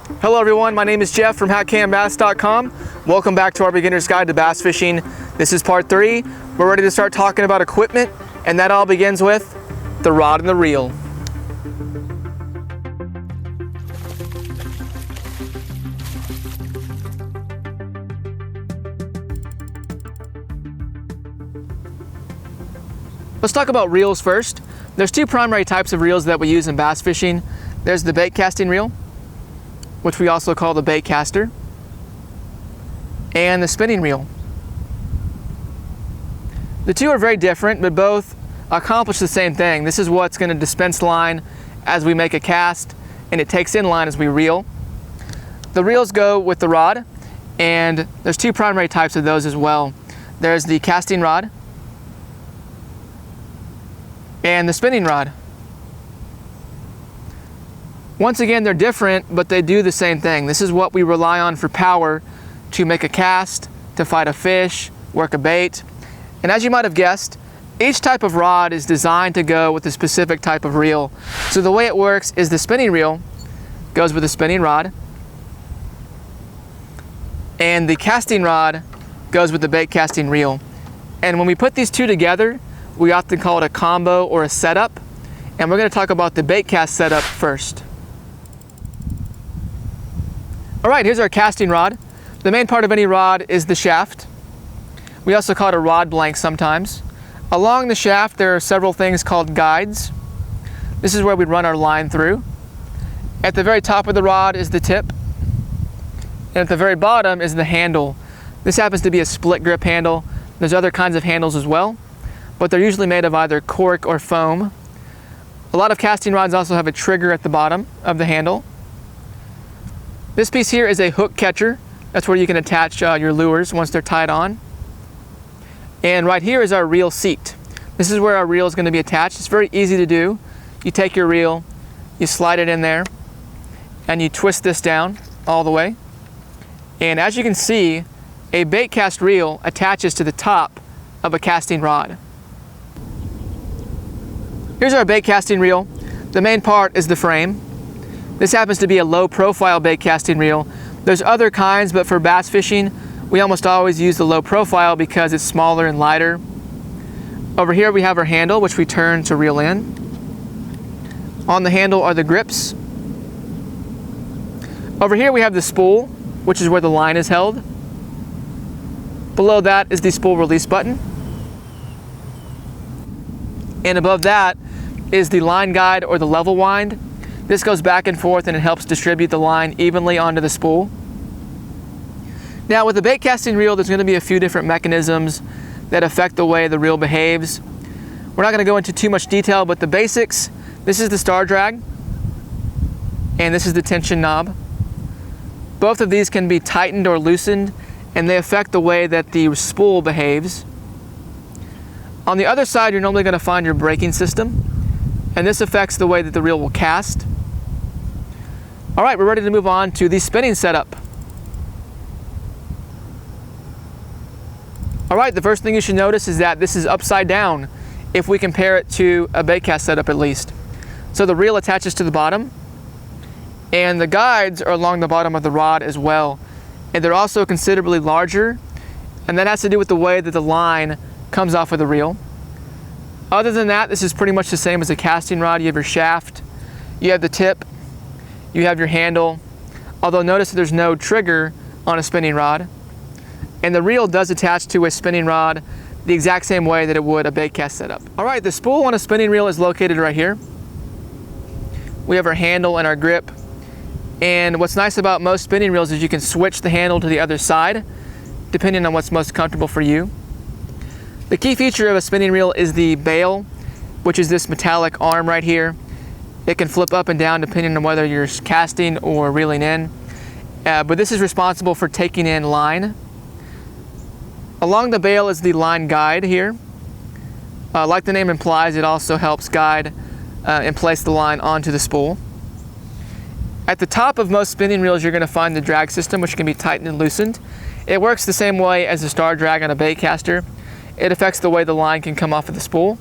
Hello everyone, my name is Jeff from HatCamBass.com. Welcome back to our beginner's guide to bass fishing. This is part 3. We're ready to start talking about equipment, and that all begins with the rod and the reel. Let's talk about reels first. There's two primary types of reels that we use in bass fishing. There's the bait casting reel, which we also call the baitcaster, and the spinning reel. The two are very different, but both accomplish the same thing. This is what's going to dispense line as we make a cast, and it takes in line as we reel. The reels go with the rod, and there's two primary types of those as well. There's the casting rod and the spinning rod. Once again, they're different, but they do the same thing. This is what we rely on for power to make a cast, to fight a fish, work a bait. And as you might have guessed, each type of rod is designed to go with a specific type of reel. So the way it works is the spinning reel goes with the spinning rod, and the casting rod goes with the bait casting reel. And when we put these two together, we often call it a combo or a setup. And we're going to talk about the bait cast setup first. All right, here's our casting rod. The main part of any rod is the shaft. We also call it a rod blank sometimes. Along the shaft, there are several things called guides. This is where we run our line through. At the very top of the rod is the tip. And at the very bottom is the handle. This happens to be a split grip handle. There's other kinds of handles as well, but they're usually made of either cork or foam. A lot of casting rods also have a trigger at the bottom of the handle. This piece here is a hook catcher. That's where you can attach your lures once they're tied on. And right here is our reel seat. This is where our reel is going to be attached. It's very easy to do. You take your reel, you slide it in there, and you twist this down all the way. And as you can see, a bait cast reel attaches to the top of a casting rod. Here's our bait casting reel. The main part is the frame. This happens to be a low profile bait casting reel. There's other kinds, but for bass fishing, we almost always use the low profile because it's smaller and lighter. Over here we have our handle, which we turn to reel in. On the handle are the grips. Over here we have the spool, which is where the line is held. Below that is the spool release button. And above that is the line guide or the level wind. This goes back and forth and it helps distribute the line evenly onto the spool. Now with the bait casting reel, there's going to be a few different mechanisms that affect the way the reel behaves. We're not going to go into too much detail, but the basics: this is the star drag and this is the tension knob. Both of these can be tightened or loosened, and they affect the way that the spool behaves. On the other side, you're normally going to find your braking system, and this affects the way that the reel will cast. All right, we're ready to move on to the spinning setup. All right, the first thing you should notice is that this is upside down if we compare it to a bait cast setup at least. So the reel attaches to the bottom, and the guides are along the bottom of the rod as well. And they're also considerably larger, and that has to do with the way that the line comes off of the reel. Other than that, this is pretty much the same as a casting rod. You have your shaft, you have the tip, you have your handle, although notice that there's no trigger on a spinning rod. And the reel does attach to a spinning rod the exact same way that it would a bait cast setup. All right, the spool on a spinning reel is located right here. We have our handle and our grip. And what's nice about most spinning reels is you can switch the handle to the other side depending on what's most comfortable for you. The key feature of a spinning reel is the bail, which is this metallic arm right here. It can flip up and down depending on whether you're casting or reeling in. But this is responsible for taking in line. Along the bail is the line guide here. Like the name implies, it also helps guide and place the line onto the spool. At the top of most spinning reels, you're going to find the drag system, which can be tightened and loosened. It works the same way as a star drag on a bait caster. It affects the way the line can come off of the spool.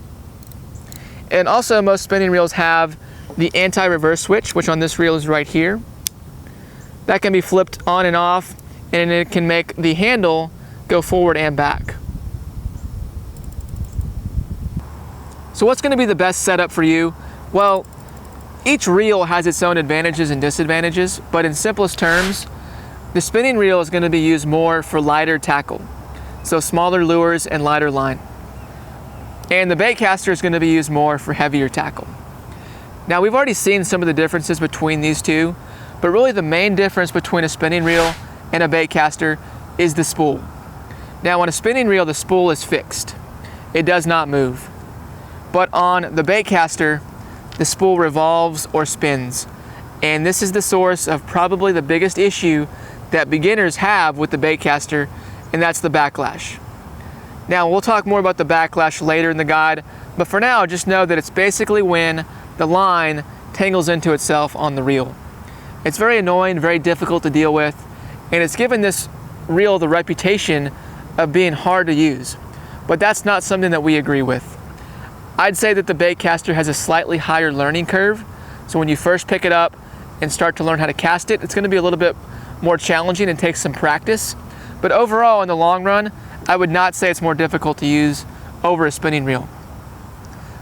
And also, most spinning reels have the anti-reverse switch, which on this reel is right here. that can be flipped on and off, and it can make the handle go forward and back. So what's going to be the best setup for you? Well, each reel has its own advantages and disadvantages, but in simplest terms, the spinning reel is going to be used more for lighter tackle, so smaller lures and lighter line. And the baitcaster is going to be used more for heavier tackle. Now, we've already seen some of the differences between these two, but really the main difference between a spinning reel and a baitcaster is the spool. Now, on a spinning reel, the spool is fixed. It does not move. But on the baitcaster, the spool revolves or spins. And this is the source of probably the biggest issue that beginners have with the baitcaster, and that's the backlash. Now, we'll talk more about the backlash later in the guide, but for now, just know that it's basically when the line tangles into itself on the reel. It's very annoying, very difficult to deal with, and it's given this reel the reputation of being hard to use. But that's not something that we agree with. I'd say that the baitcaster has a slightly higher learning curve, so when you first pick it up and start to learn how to cast it, it's going to be a little bit more challenging and take some practice. But overall, in the long run, I would not say it's more difficult to use over a spinning reel.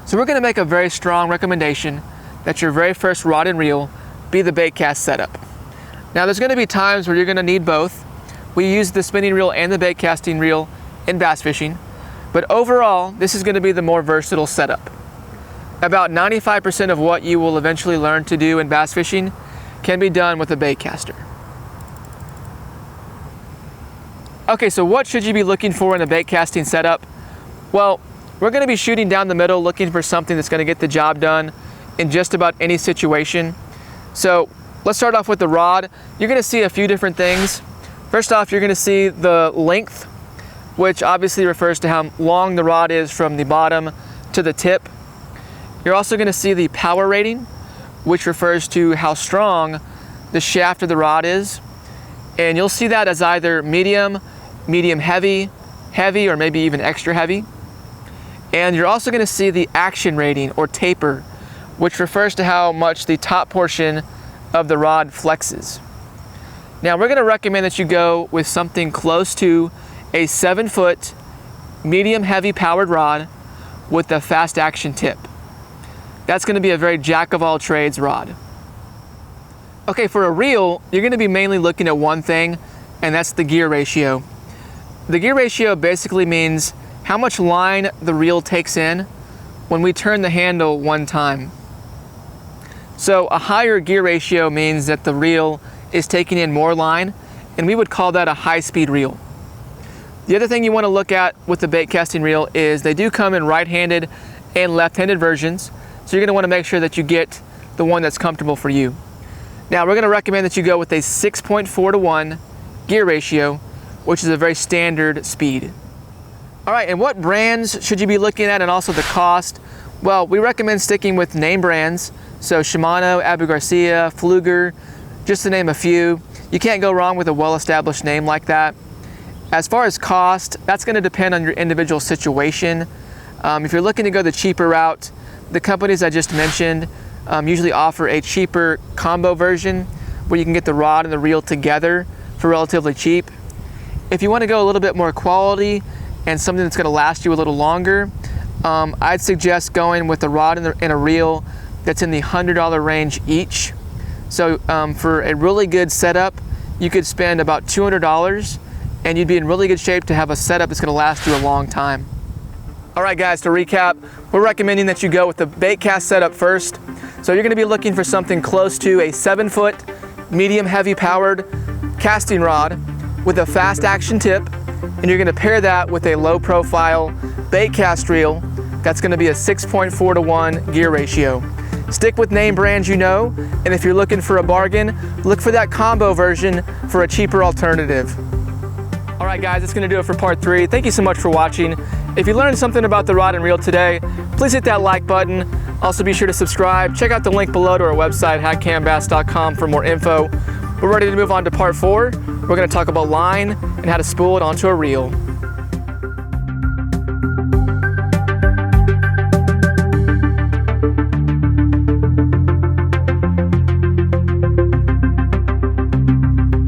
So we're going to make a very strong recommendation that your very first rod and reel be the baitcast setup. Now, there's going to be times where you're going to need both. We use the spinning reel and the baitcasting reel in bass fishing, but overall, this is going to be the more versatile setup. About 95% of what you will eventually learn to do in bass fishing can be done with a baitcaster. Okay, so what should you be looking for in a bait casting setup? Well, we're going to be shooting down the middle, looking for something that's going to get the job done in just about any situation. So let's start off with the rod. You're going to see a few different things. First off, you're going to see the length, which obviously refers to how long the rod is from the bottom to the tip. You're also going to see the power rating, which refers to how strong the shaft of the rod is. And you'll see that as either medium, medium heavy, heavy, or maybe even extra heavy. And you're also going to see the action rating or taper, which refers to how much the top portion of the rod flexes. Now, we're going to recommend that you go with something close to a 7-foot medium heavy powered rod with a fast action tip. That's going to be a very jack of all trades rod. Okay, for a reel, you're going to be mainly looking at one thing, and that's the gear ratio. The gear ratio basically means how much line the reel takes in when we turn the handle one time. So a higher gear ratio means that the reel is taking in more line, and we would call that a high-speed reel. The other thing you want to look at with the bait casting reel is they do come in right-handed and left-handed versions, so you're going to want to make sure that you get the one that's comfortable for you. Now, we're going to recommend that you go with a 6.4:1 gear ratio, which is a very standard speed. All right, and what brands should you be looking at, and also the cost? Well, we recommend sticking with name brands, so Shimano, Abu Garcia, Fluger, just to name a few. You can't go wrong with a well-established name like that. As far as cost, that's going to depend on your individual situation. If you're looking to go the cheaper route, the companies I just mentioned usually offer a cheaper combo version where you can get the rod and the reel together for relatively cheap. If you want to go a little bit more quality and something that's going to last you a little longer, I'd suggest going with a rod and a reel that's in the $100 range each. So for a really good setup, you could spend about $200 and you'd be in really good shape to have a setup that's going to last you a long time. All right, guys, to recap, we're recommending that you go with the bait cast setup first. So you're going to be looking for something close to a 7-foot medium heavy powered casting rod with a fast action tip, and you're going to pair that with a low profile bait cast reel that's going to be a 6.4:1 gear ratio. Stick with name brands you know, and if you're looking for a bargain, look for that combo version for a cheaper alternative. All right, guys, that's going to do it for part 3. Thank you so much for watching. If you learned something about the rod and reel today, please hit that like button. Also, be sure to subscribe. Check out the link below to our website, HatCamBass.com, for more info. We're ready to move on to part 4. We're going to talk about line and how to spool it onto a reel. you.